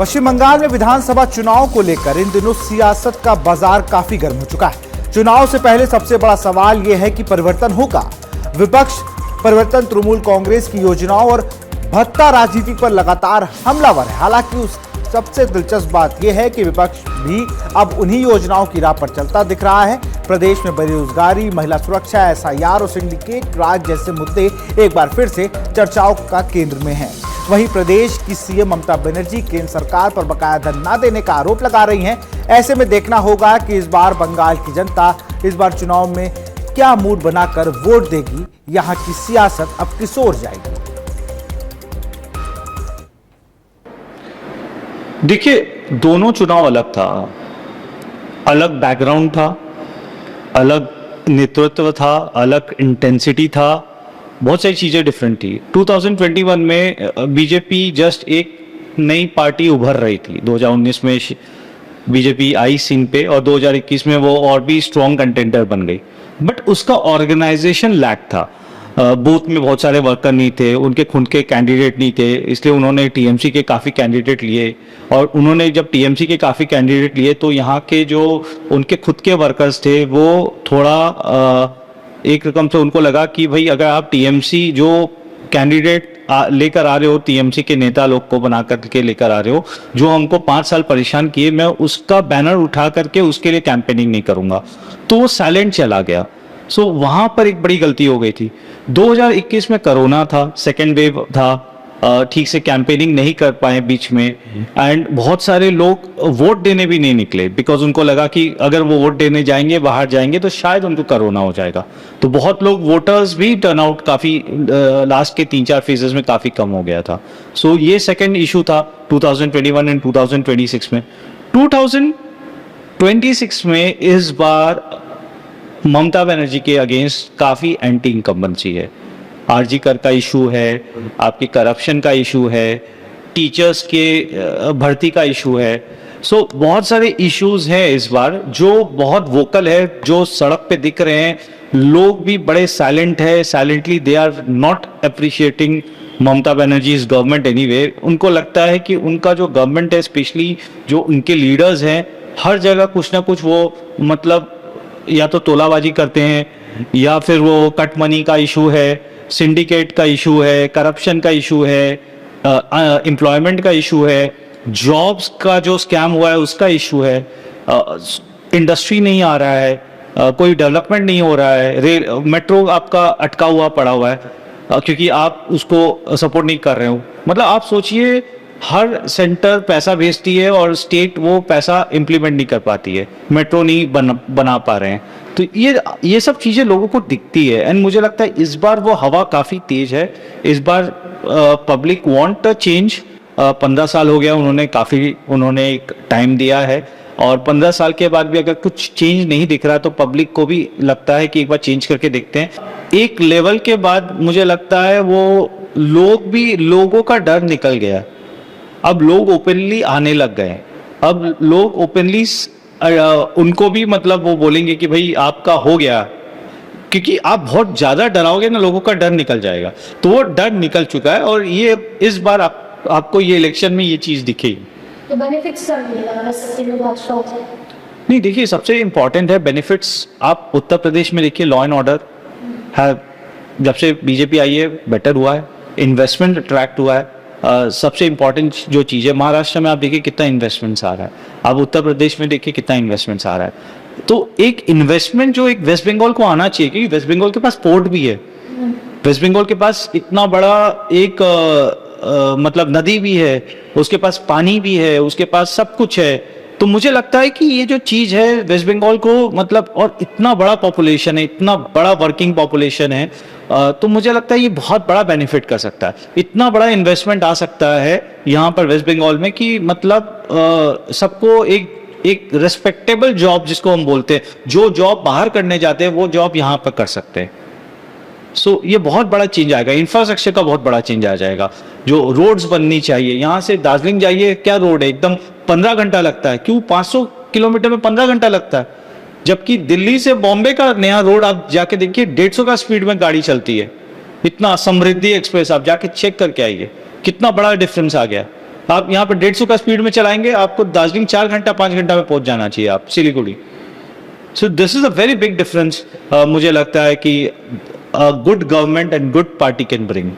पश्चिम बंगाल में विधानसभा चुनाव को लेकर इन दिनों सियासत का बाजार काफी गर्म हो चुका है। चुनाव से पहले सबसे बड़ा सवाल यह है कि परिवर्तन होगा। विपक्ष परिवर्तन तृणमूल कांग्रेस की योजनाओं और भत्ता राजनीति पर लगातार हमलावर है। हालांकि उस सबसे दिलचस्प बात यह है कि विपक्ष भी अब उन्हीं योजनाओं की राह पर चलता दिख रहा है। प्रदेश में बेरोजगारी, महिला सुरक्षा, एसआईआर और सिंडिकेट राज जैसे मुद्दे एक बार फिर से चर्चाओं का केंद्र में हैं। वहीं प्रदेश की सीएम ममता बनर्जी केंद्र सरकार पर बकाया धन न देने का आरोप लगा रही हैं। ऐसे में देखना होगा कि इस बार बंगाल की जनता इस बार चुनाव में क्या मूड बनाकर वोट देगी। यहां की सियासत अब किस ओर जाएगी। देखिए, दोनों चुनाव अलग था, अलग बैकग्राउंड था, अलग नेतृत्व था, अलग इंटेंसिटी था, बहुत सारी चीजें डिफरेंट थी। 2021 में बीजेपी जस्ट एक नई पार्टी उभर रही थी। 2019 में बीजेपी आई सीन पे और 2021 में वो और भी स्ट्रॉन्ग कंटेंडर बन गई, बट उसका ऑर्गेनाइजेशन लैक था। बूथ में बहुत सारे वर्कर नहीं थे, उनके खुद के कैंडिडेट नहीं थे, इसलिए उन्होंने टीएमसी के काफ़ी कैंडिडेट लिए। और उन्होंने जब टीएमसी के काफ़ी कैंडिडेट लिए तो यहाँ के जो उनके खुद के वर्कर्स थे वो थोड़ा एक रकम से उनको लगा कि भाई अगर आप टीएमसी जो कैंडिडेट लेकर आ रहे हो, टीएमसी के नेता लोग को बना करके लेकर आ रहे हो, जो हमको 5 साल परेशान किए, मैं उसका बैनर उठा करके उसके लिए कैंपेनिंग नहीं करूँगा। तो वो साइलेंट चला गया। सो वहां पर एक बड़ी गलती हो गई थी। 2021 में कोरोना था, सेकेंड वेव था, ठीक से कैंपेनिंग नहीं कर पाए बीच में, एंड बहुत सारे लोग वोट देने भी नहीं निकले बिकॉज उनको लगा कि अगर वो वोट देने जाएंगे, बाहर जाएंगे तो शायद उनको कोरोना हो जाएगा। तो बहुत लोग वोटर्स भी टर्नआउट काफी लास्ट के 3-4 फेजेस में काफी कम हो गया था। सो ये सेकेंड इशू था 2021 एंड 2026 में। 2026 में इस बार ममता बनर्जी के अगेंस्ट काफी एंटी इनकम्बेंसी है। आरजी कर का इशू है, आपकी करप्शन का इशू है, टीचर्स के भर्ती का इशू है। सो बहुत सारे इश्यूज हैं इस बार जो बहुत वोकल है, जो सड़क पे दिख रहे हैं। लोग भी बड़े साइलेंट है, silently they are not appreciating Mamata Banerjee's government anyway. उनको लगता है कि उनका जो गवर्नमेंट है, स्पेशली जो उनके लीडर्स हैं, हर जगह कुछ ना कुछ वो मतलब या तो तोलाबाजी करते हैं, या फिर वो कट मनी का इशू है, सिंडिकेट का इशू है, करप्शन का इशू है, एम्प्लॉयमेंट का इशू है, जॉब्स का जो स्कैम हुआ है उसका इशू है, इंडस्ट्री नहीं आ रहा है, कोई डेवलपमेंट नहीं हो रहा है, रेल मेट्रो आपका अटका हुआ पड़ा हुआ है क्योंकि आप उसको सपोर्ट नहीं कर रहे हो। मतलब आप सोचिए, हर सेंटर पैसा भेजती है और स्टेट वो पैसा इम्प्लीमेंट नहीं कर पाती है, मेट्रो नहीं बना पा रहे हैं। तो ये सब चीजें लोगों को दिखती है, एंड मुझे लगता है इस बार वो हवा काफी तेज है। इस बार पब्लिक वांट अ चेंज। 15 साल हो गया, उन्होंने एक टाइम दिया है, और 15 साल के बाद भी अगर कुछ चेंज नहीं दिख रहा तो पब्लिक को भी लगता है कि एक बार चेंज करके देखते हैं। एक लेवल के बाद मुझे लगता है वो लोगों का डर निकल गया। अब लोग ओपनली आने लग गए। अब लोग ओपनली उनको भी मतलब वो बोलेंगे कि भाई आपका हो गया, क्योंकि आप बहुत ज्यादा डराओगे ना, लोगों का डर निकल जाएगा। तो वो डर निकल चुका है, और ये इस बार आपको ये इलेक्शन में ये चीज दिखेगी। तो बेनिफिट्स नहीं, देखिए, सबसे इंपॉर्टेंट है बेनिफिट्स। आप उत्तर प्रदेश में देखिए, लॉ एंड ऑर्डर है, जब से बीजेपी आई है बेटर हुआ है, इन्वेस्टमेंट अट्रैक्ट हुआ है। सबसे इंपॉर्टेंट जो चीज़ है, महाराष्ट्र में आप देखिए कितना इन्वेस्टमेंट्स आ रहा है, आप उत्तर प्रदेश में देखिए कितना इन्वेस्टमेंट्स आ रहा है। तो एक इन्वेस्टमेंट जो एक वेस्ट बंगाल को आना चाहिए, क्योंकि वेस्ट बंगाल के पास पोर्ट भी है, वेस्ट बंगाल के पास इतना बड़ा एक मतलब नदी भी है, उसके पास पानी भी है, उसके पास सब कुछ है। तो मुझे लगता है कि ये जो चीज है वेस्ट बंगाल को मतलब, और इतना बड़ा पॉपुलेशन है, इतना बड़ा वर्किंग पॉपुलेशन है, तो मुझे लगता है ये बहुत बड़ा बेनिफिट कर सकता है। इतना बड़ा इन्वेस्टमेंट आ सकता है यहाँ पर वेस्ट बंगाल में कि मतलब सबको एक रेस्पेक्टेबल जॉब जिसको हम बोलते हैं, जो जॉब बाहर करने जाते हैं वो जॉब यहाँ पर कर सकते हैं। सो ये बहुत बड़ा चेंज आएगा, इंफ्रास्ट्रक्चर का बहुत बड़ा चेंज आ जाएगा। जो रोड्स बननी चाहिए, यहाँ से दार्जिलिंग जाइए, क्या रोड है, एकदम 15 घंटा लगता है। क्यों? 500 किलोमीटर में 15 घंटा लगता है, जबकि दिल्ली से बॉम्बे का नया रोड आप जाके देखिए 150 का स्पीड में गाड़ी चलती है। इतना समृद्धि एक्सप्रेस आप जाके चेक करके आइए, कितना बड़ा डिफरेंस आ गया। आप यहाँ पर 150 का स्पीड में चलाएंगे, आपको दार्जिलिंग 4 घंटा 5 घंटा में पहुंच जाना चाहिए आप Siliguri. So this is a very big difference मुझे लगता है कि good government and good party can bring.